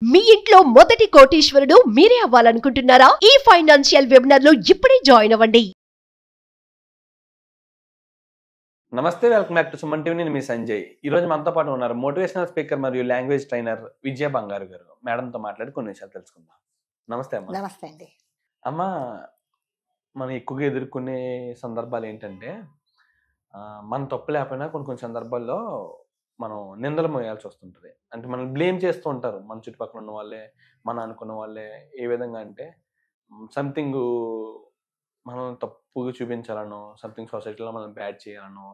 మీ ఇంట్లో మొదటి కోటీశ్వరుడు మీరే అవ్వాలనుకుంటున్నారా? ఈ ఫైనాన్షియల్ వెబినార్ లో ఇప్పుడే జాయిన్ అవ్వండి. నమస్తే, welcome back to Suman TV. నేను మీ సంజయ్. ఈ రోజు మనతో పాటు ఉన్నారు మోటివేషనల్ స్పీకర్ మరియు లాంగ్వేజ్ ట్రైనర్ విజయ బంగారు గారు. మేడంతో మాట్లాడి కొన్ని విషయాలు తెలుసుకుందాం. నమస్తే అమ్మ. నమస్తే అండి. అమ్మ, మనం ఎక్కువగా ఎదుర్కొనే సందర్భాలు ఏంటంటే మన తప్పు లేకపోయినా కొన్ని కొన్ని సందర్భాల్లో మనం నిందలు మోయాల్సి వస్తుంటుంది. అంటే మనం బ్లేమ్ చేస్తూ ఉంటారు మన చుట్టుపక్కల ఉన్న వాళ్ళే, మన అనుకున్న వాళ్ళే. ఏ విధంగా అంటే సంథింగ్ మనం తప్పుగా చూపించాలనో, సంథింగ్ సొసైటీలో మనం బ్యాడ్ చేయాలనో,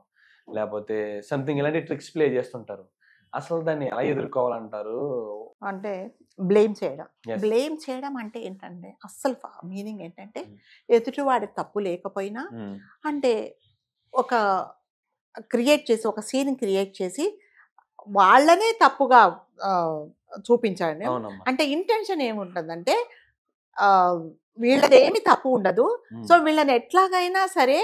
లేకపోతే సంథింగ్ ఇలాంటి ట్రిక్స్ ప్లే చేస్తుంటారు. అసలు దాన్ని ఎలా ఎదుర్కోవాలంటారు? అంటే బ్లేమ్ చేయడం అంటే ఏంటంటే అస్సలు మీనింగ్ ఏంటంటే ఎదుటివాడి తప్పు లేకపోయినా అంటే ఒక ఒక సీన్ క్రియేట్ చేసి వాళ్ళనే తప్పుగా చూపించండి. అంటే ఇంటెన్షన్ ఏముంటుందంటే వీళ్ళది ఏమి తప్పు ఉండదు, సో వీళ్ళని ఎట్లాగైనా సరే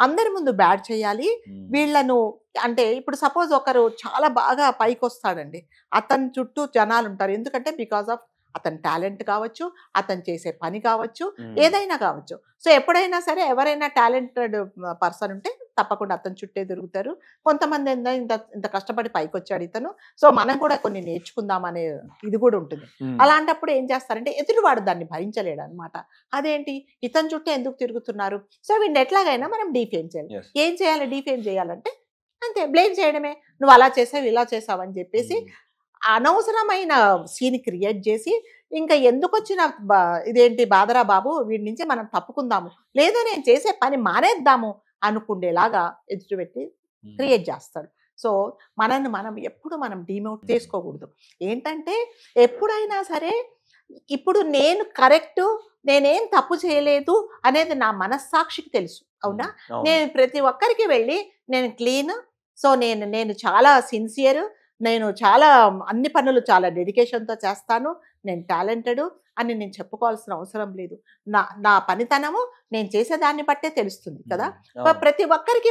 అందరి ముందు బ్యాడ్ చేయాలి వీళ్ళను. అంటే ఇప్పుడు సపోజ్ ఒకరు చాలా బాగా పైకి వస్తాడండి, అతని చుట్టూ జనాలు ఉంటారు. ఎందుకంటే బికాస్ ఆఫ్ అతని టాలెంట్ కావచ్చు, అతను చేసే పని కావచ్చు, ఏదైనా కావచ్చు. సో ఎప్పుడైనా సరే ఎవరైనా టాలెంటెడ్ పర్సన్ ఉంటే తప్పకుండా అతని చుట్టే తిరుగుతారు. కొంతమంది ఇంత కష్టపడి పైకి వచ్చాడు ఇతను, సో మనం కూడా కొన్ని నేర్చుకుందాం అనే ఇది కూడా ఉంటుంది. అలాంటప్పుడు ఏం చేస్తారంటే ఎదురువాడు దాన్ని భరించలేడు అనమాట. అదేంటి ఇతని చుట్టూ ఎందుకు తిరుగుతున్నారు, సో వీడిని ఎట్లాగైనా మనం డిఫేమ్ చేయాలి. ఏం చేయాలి? డిఫేమ్ చేయాలంటే అంతే, బ్లేమ్ చేయడమే. నువ్వు అలా చేసావు, ఇలా చేసావు అని చెప్పేసి అనవసరమైన సీన్ క్రియేట్ చేసి ఇంకా ఎందుకు వచ్చిన ఇదేంటి బాధరా బాబు, వీడి నుంచి మనం తప్పుకుందాము, లేదా నేను చేసే పని మానేద్దాము అనుకుండేలాగా ఎదురుపెట్టి క్రియేట్ చేస్తాడు. సో మనం ఎప్పుడు డిమోట్ చేసుకోకూడదు. ఏంటంటే ఎప్పుడైనా సరే ఇప్పుడు నేను కరెక్టు, నేనేం తప్పు చేయలేదు అనేది నా మనస్సాక్షికి తెలుసు, అవునా? నేను ప్రతి ఒక్కరికి వెళ్ళి నేను క్లీన్, సో నేను చాలా సిన్సియర్, నేను చాలా అన్ని పనులు చాలా డెడికేషన్తో చేస్తాను, నేను టాలెంటెడ్ అని నేను చెప్పుకోవాల్సిన అవసరం లేదు. నా పనితనము నేను చేసేదాన్ని బట్టే తెలుస్తుంది కదా. ప్రతి ఒక్కరికి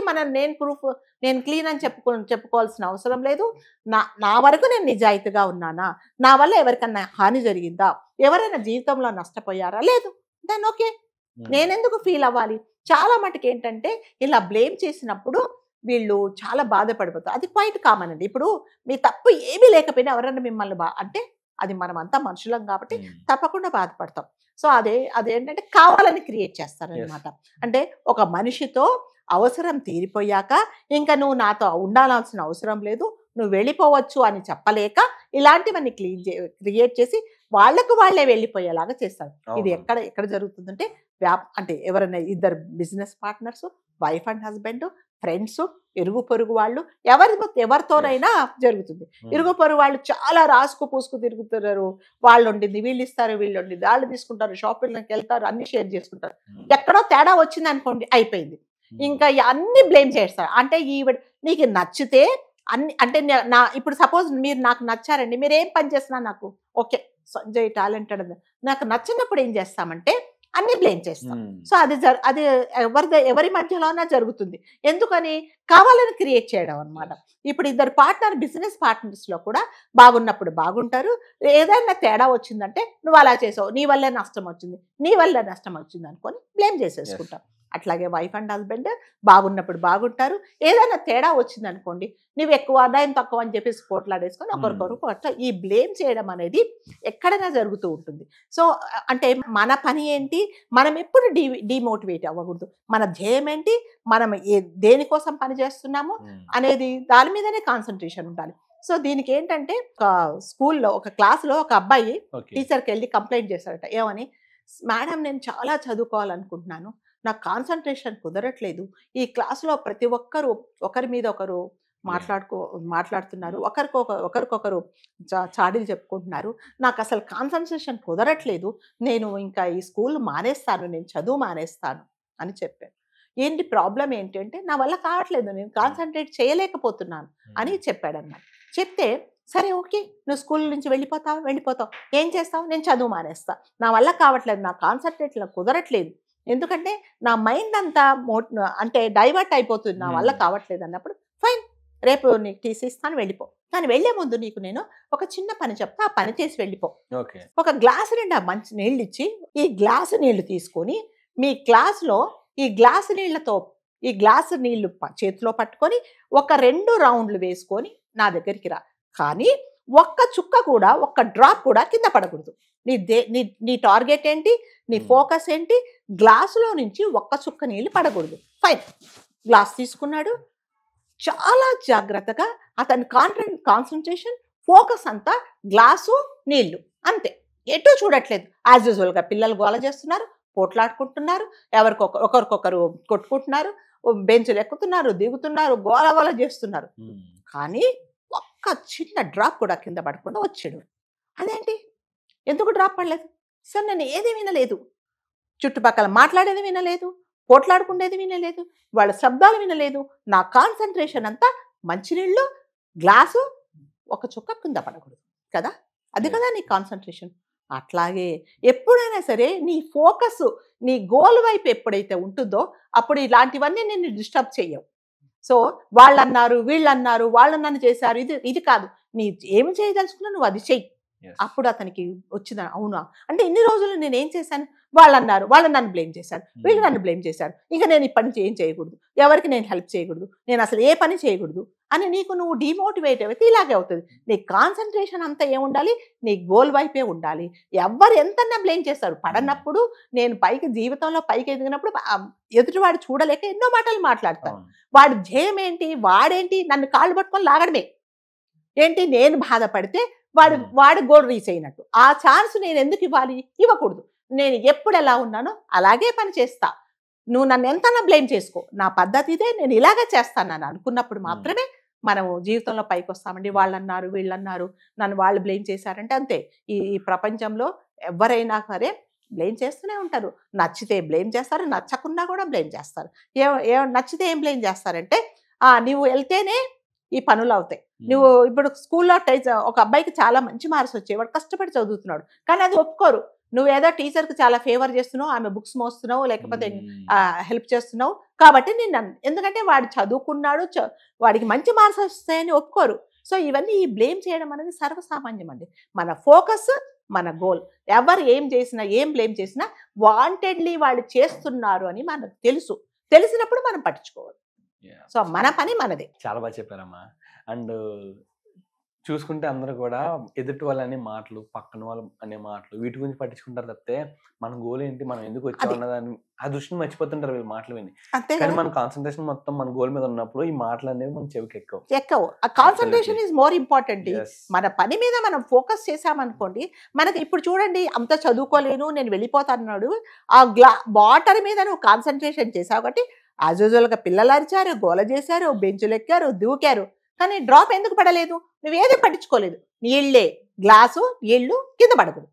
నేను క్లీన్ అని చెప్పుకోవాల్సిన అవసరం లేదు. నా వరకు నేను నిజాయితీగా ఉన్నానా, నా వల్ల ఎవరికన్నా హాని జరిగిందా, ఎవరైనా జీవితంలో నష్టపోయారా, లేదు, దాన్ని ఓకే, నేనెందుకు ఫీల్ అవ్వాలి? చాలా మటుకు ఏంటంటే ఇలా బ్లేమ్ చేసినప్పుడు వీళ్ళు చాలా బాధపడిపోతారు. అది క్వైట్ కామన్ అండి. ఇప్పుడు మీ తప్పు ఏమీ లేకపోయినా ఎవరన్నా మిమ్మల్ని అంటే అది మనమంతా మనుషులం కాబట్టి తప్పకుండా బాధపడతాం. సో అదేంటంటే కావాలని క్రియేట్ చేస్తారనమాట. అంటే ఒక మనిషితో అవసరం తీరిపోయాక ఇంకా నువ్వు నాతో ఉండాల్సిన అవసరం లేదు, నువ్వు వెళ్ళిపోవచ్చు అని చెప్పలేక ఇలాంటివన్నీ క్రియేట్ చేసి వాళ్ళకు వాళ్ళే వెళ్ళిపోయేలాగా చేస్తారు. ఇది ఎక్కడ జరుగుతుందంటే అంటే ఎవరైనా ఇద్దరు business partners, wife and husband, friends, ఇరుగు పొరుగు వాళ్ళు, ఎవరితోనైనా జరుగుతుంది. ఇరుగు పొరుగు వాళ్ళు చాలా రాసుకు పూసుకు తిరుగుతున్నారు. వాళ్ళు వండింది వీళ్ళు ఇస్తారు, వీళ్ళు వండింది వాళ్ళు తీసుకుంటారు, షాపింగ్కి వెళ్తారు, అన్ని షేర్ చేసుకుంటారు. ఎక్కడో తేడా వచ్చింది అనుకోండి, అయిపోయింది. ఇంకా అన్ని బ్లేమ్ చేస్తారు. అంటే నీకు నచ్చితే అన్ని అంటే ఇప్పుడు సపోజ్ మీరు నాకు నచ్చారండి, మీరు ఏం పని చేసినా నాకు ఓకే సంజయ్ టాలెంటెడ్, నాకు నచ్చినప్పుడు ఏం చేస్తామంటే అన్ని బ్లేమ్ చేస్తాం. సో అది ఎవరి మధ్యలోనే జరుగుతుంది. ఎందుకని? కావాలని క్రియేట్ చేయడం అనమాట. ఇప్పుడు ఇద్దరు బిజినెస్ పార్ట్నర్స్లో కూడా బాగున్నప్పుడు బాగుంటారు, ఏదైనా తేడా వచ్చిందంటే నువ్వు అలా చేసావు, నీ వల్లే నష్టం వచ్చింది అనుకొని బ్లేమ్ చేసేసుకుంటాం. అట్లాగే వైఫ్ అండ్ హస్బెండ్ బాగున్నప్పుడు బాగుంటారు, ఏదైనా తేడా వచ్చింది అనుకోండి నువ్వు ఎక్కువ ఆదాయం తక్కువ అని చెప్పేసి పోట్లాడేసుకొని ఒకరికొరకు అట్లా ఈ బ్లేమ్ చేయడం అనేది ఎక్కడైనా జరుగుతూ ఉంటుంది. సో అంటే మన పని ఏంటి, మనం ఎప్పుడు డిమోటివేట్ అవ్వకూడదు. మన ధ్యేయం ఏంటి, మనం దేనికోసం పని చేస్తున్నాము అనేది దాని మీదనే కాన్సన్ట్రేషన్ ఉండాలి. సో దీనికి ఏంటంటే ఒక స్కూల్లో ఒక క్లాస్లో ఒక అబ్బాయి టీచర్కి వెళ్ళి కంప్లైంట్ చేశాడట. ఏమని? మేడం, నేను చాలా చదువుకోవాలనుకుంటున్నాను, నాకు కాన్సన్ట్రేషన్ కుదరట్లేదు, ఈ క్లాసులో ప్రతి ఒక్కరు ఒకరి మీద ఒకరు మాట్లాడుతున్నారు, ఒకరికొకరు చాడీలు చెప్పుకుంటున్నారు, నాకు అసలు కాన్సన్ట్రేషన్ కుదరట్లేదు, నేను ఇంకా ఈ స్కూల్ మానేస్తాను, నేను చదువు మానేస్తాను అని చెప్పాను. ఏంటి ప్రాబ్లం ఏంటి అంటే నా వల్ల కావట్లేదు, నేను కాన్సన్ట్రేట్ చేయలేకపోతున్నాను అని చెప్పాడన్నమాట. చెప్తే సరే ఓకే, నువ్వు స్కూల్ నుంచి వెళ్ళిపోతావు, ఏం చేస్తావు? నేను చదువు మానేస్తా, నా వల్ల కావట్లేదు, నా కాన్సన్ట్రేట్ కుదరట్లేదు, ఎందుకంటే నా మైండ్ అంతా అంటే డైవర్ట్ అయిపోతుంది, నా వల్ల కావట్లేదు అన్నప్పుడు ఫైన్ రేపు నీకు తీసిస్తాను వెళ్ళిపో. కానీ వెళ్లే ముందు నీకు నేను ఒక చిన్న పని చెప్తా, ఆ పని చేసి వెళ్ళిపో. ఓకే. ఒక గ్లాసు నిండా మంచి నీళ్ళు ఇచ్చి ఈ గ్లాసు నీళ్లు తీసుకొని మీ గ్లాసులో ఈ గ్లాసు నీళ్లు చేతిలో పట్టుకొని ఒక 2 రౌండ్లు వేసుకొని నా దగ్గరికి రా. కానీ ఒక్క చుక్క కూడా, ఒక్క డ్రాప్ కూడా కింద పడకూడదు. నీ టార్గెట్ ఏంటి, నీ ఫోకస్ ఏంటి? గ్లాసులో నుంచి ఒక్క చుక్క నీళ్ళు పడకూడదు. ఫైన్. గ్లాస్ తీసుకున్నాడు. చాలా జాగ్రత్తగా అతని కాన్సన్ట్రేషన్, ఫోకస్ అంతా గ్లాసు నీళ్లు అంతే. ఎటు చూడట్లేదు. యాజ్ యూజువల్గా పిల్లలు గోల చేస్తున్నారు, పోట్లాడుకుంటున్నారు, ఒకరికొకరు కొట్టుకుంటున్నారు, బెంచులు ఎక్కుతున్నారు, దిగుతున్నారు, గోల చేస్తున్నారు. కానీ ఒక్క చిన్న డ్రాప్ కూడా కింద పడకుండా వచ్చాడు. అదేంటి, ఎందుకు డ్రాప్ పడలేదు సార్? నేను ఏది వినలేదు, చుట్టుపక్కల మాట్లాడేది వినలేదు, పోట్లాడుకునేది వినలేదు, వాళ్ళ శబ్దాలు వినలేదు. నా కాన్సన్ట్రేషన్ అంతా మంచినీళ్ళు, గ్లాసు, ఒక చుక్క కింద పడకూడదు కదా. అది కదా నీ కాన్సన్ట్రేషన్. అట్లాగే ఎప్పుడైనా సరే నీ ఫోకస్ నీ గోల్ వైపు ఎప్పుడైతే ఉంటుందో అప్పుడు ఇలాంటివన్నీ నిన్ను డిస్టర్బ్ చేయవు. సో వాళ్ళన్నారు, వీళ్ళన్నారు, వాళ్ళు నన్ను చేశారు, ఇది కాదు. నీ ఏమి చేయదలుచుకున్నా నువ్వు అది చెయ్యి. అప్పుడు అతనికి వచ్చింది, అవునా అంటే ఇన్ని రోజులు నేను ఏం చేశాను, వాళ్ళు అన్నారు, వాళ్ళు నన్ను బ్లేమ్ చేశారు, వీళ్ళు నన్ను బ్లేమ్ చేశారు, ఇక నేను ఈ పని ఏం చేయకూడదు, ఎవరికి నేను హెల్ప్ చేయకూడదు, నేను అసలు ఏ పని చేయకూడదు అని నువ్వు డిమోటివేట్ అయితే ఇలాగే అవుతుంది. నీ కాన్సన్ట్రేషన్ అంతా ఏముండాలి, నీ గోల్ వైపే ఉండాలి. ఎవరు ఎంతన్నా బ్లేమ్ చేస్తారు. పడనప్పుడు, నేను జీవితంలో పైకి ఎదిగినప్పుడు ఎదుటివాడు చూడలేక ఎన్నో మాటలు మాట్లాడతాను. వాడి ధ్యేయం ఏంటి, వాడేంటి, నన్ను కాళ్ళు పట్టుకొని లాగడమే ఏంటి. నేను బాధపడితే వాడి గోల్ రీచ్ అయినట్టు. ఆ ఛాన్స్ నేను ఎందుకు ఇవ్వాలి, ఇవ్వకూడదు. నేను ఎప్పుడు ఎలా ఉన్నానో అలాగే పని చేస్తా. నువ్వు నన్ను ఎంతనా బ్లేమ్ చేసుకో, నా పద్ధతి ఇదే, నేను ఇలాగే చేస్తానని అనుకున్నప్పుడు మాత్రమే మనము జీవితంలో పైకి వస్తామండి. వాళ్ళన్నారు, వీళ్ళన్నారు, నన్ను వాళ్ళు బ్లేమ్ చేశారంటే అంతే. ఈ ప్రపంచంలో ఎవరైనా సరే బ్లేమ్ చేస్తూనే ఉంటారు. నచ్చితే బ్లేమ్ చేస్తారు, నచ్చకుండా కూడా బ్లేమ్ చేస్తారు. నచ్చితే ఏం బ్లేమ్ చేస్తారంటే, నువ్వు వెళ్తేనే ఈ పనులు అవుతాయి. నువ్వు ఇప్పుడు స్కూల్లో ఒక అబ్బాయికి చాలా మంచి మార్క్స్ వచ్చాయి, వాడు కష్టపడి చదువుతున్నాడు, కానీ అది ఒప్పుకోరు. నువ్వేదో టీచర్కి చాలా ఫేవర్ చేస్తున్నావు, ఆమె బుక్స్ మోస్తున్నావు, లేకపోతే హెల్ప్ చేస్తున్నావు కాబట్టి ఎందుకంటే వాడు చదువుకున్నాడు, వాడికి మంచి మార్క్స్ వస్తాయని ఒప్పుకోరు. సో ఇవన్నీ ఈ బ్లేమ్ చేయడం అనేది సర్వసామాన్యం అండి. మన ఫోకస్, మన గోల్. ఎవరు ఏం చేసినా, ఏం బ్లేమ్ చేసినా వాంటెడ్లీ వాళ్ళు చేస్తున్నారు అని మనకు తెలిసినప్పుడు మనం పట్టించుకోవాలి. సో మన పని మనదే. చాలా బాగా చెప్పారమ్మా. అండ్ చూసుకుంటే అందరూ కూడా ఎదుటి వాళ్ళు అనే మాటలు, పక్కన వాళ్ళు అనే మాటలు, వీటి గురించి పట్టించుకుంటారు తప్పితే మన గోల్ ఏంటి, మనం ఎందుకు వచ్చామన్నదాన్ని ఆ దృష్టిని మర్చిపోతుంటారు వీళ్ళు మాటలు విని. కానీ మన కాన్సన్ట్రేషన్ మొత్తం మన గోల్ మీద ఉన్నప్పుడు ఈ మాటలు అనేవి మన చెవికి ఎక్కవు. Concentration is more important. మన పని మీద మనం ఫోకస్ చేసామనుకోండి, మనకి ఇప్పుడు చూడండి, అంత చదువుకోలేను నేను వెళ్ళిపోతాన్నాడు, ఆ వాటర్ మీద నువ్వు కాన్సన్ట్రేషన్ చేసావు కాబట్టి యాజ్ యూజువల్గా పిల్లలు అరిచారు, గోల చేశారు, బెంచులు ఎక్కారు, దూకారు, కానీ డ్రాప్ ఎందుకు పడలేదు, నువ్వేది పట్టించుకోలేదు. నీళ్ళే, గ్లాసు నీళ్లు కింద పడకూడదు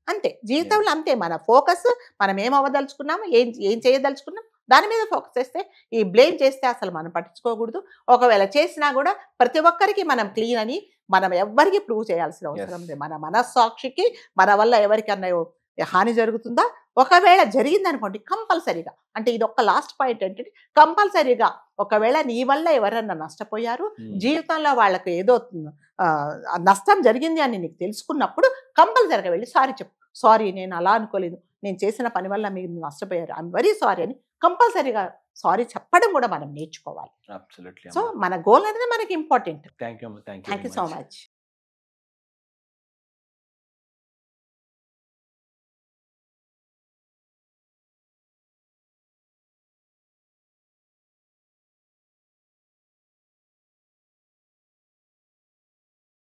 అంతే. జీవితంలో అంతే. మన ఫోకస్, మనం ఏం అవ్వదలుచుకున్నాము, ఏం చేయదలుచుకున్నాం దాని మీద ఫోకస్ చేస్తే, ఈ బ్లేమ్ చేస్తే అసలు మనం పట్టించుకోకూడదు. ఒకవేళ చేసినా కూడా ప్రతి ఒక్కరికి మనం క్లీన్ అని మనం ఎవ్వరికి ప్రూవ్ చేయాల్సిన అవసరం లేదు. మన మనస్సాక్షికి మన వల్ల ఎవరికన్నా హాని జరుగుతుందా, ఒకవేళ జరిగిందనుకోండి కంపల్సరీగా, అంటే ఇది ఒక లాస్ట్ పాయింట్ ఏంటంటే, కంపల్సరీగా ఒకవేళ నీ వల్ల ఎవరన్నా నష్టపోయారు, జీవితంలో వాళ్ళకి ఏదో నష్టం జరిగింది అని నీకు తెలుసుకున్నప్పుడు కంపల్సరీగా వెళ్ళి సారీ చెప్పు. సారీ, నేను అలా అనుకోలేదు, నేను చేసిన పని వల్ల మీరు నష్టపోయారు, ఐఎమ్ వెరీ సారీ అని కంపల్సరీగా సారీ చెప్పడం కూడా మనం నేర్చుకోవాలి. సో మన గోల్ అనేది మనకి important. Thank you so much.